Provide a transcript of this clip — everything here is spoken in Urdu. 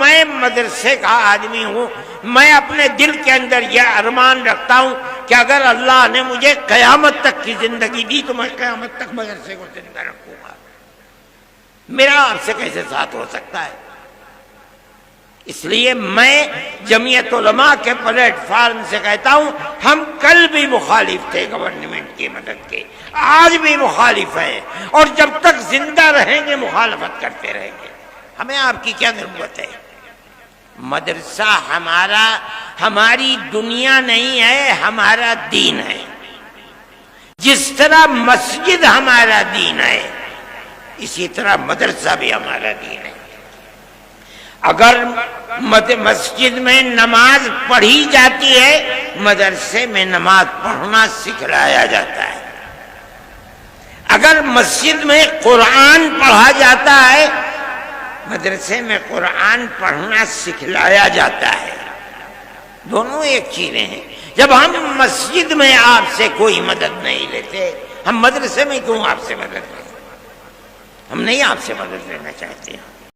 میں مدرسے کا آدمی ہوں، میں اپنے دل کے اندر یہ ارمان رکھتا ہوں کہ اگر اللہ نے مجھے قیامت تک کی زندگی دی تو میں قیامت تک مدرسے کو زندہ رکھوں گا۔ میرا آپ سے کیسے ساتھ ہو سکتا ہے؟ اس لیے میں جمعیت علماء کے پلیٹ فارم سے کہتا ہوں، ہم کل بھی مخالف تھے گورنمنٹ کی مدد کے، آج بھی مخالف ہیں، اور جب تک زندہ رہیں گے مخالفت کرتے رہیں گے۔ ہمیں آپ کی کیا ضرورت ہے؟ مدرسہ ہماری دنیا نہیں ہے، ہمارا دین ہے۔ جس طرح مسجد ہمارا دین ہے، اسی طرح مدرسہ بھی ہمارا دین ہے۔ اگر مسجد میں نماز پڑھی جاتی ہے، مدرسے میں نماز پڑھنا سکھلایا جاتا ہے۔ اگر مسجد میں قرآن پڑھا جاتا ہے، مدرسے میں قرآن پڑھنا سکھلایا جاتا ہے۔ دونوں ایک چیزیں ہیں۔ جب ہم مسجد میں آپ سے کوئی مدد نہیں لیتے، ہم مدرسے میں کیوں آپ سے مدد لیں؟ ہم نہیں آپ سے مدد لینا چاہتے ہیں۔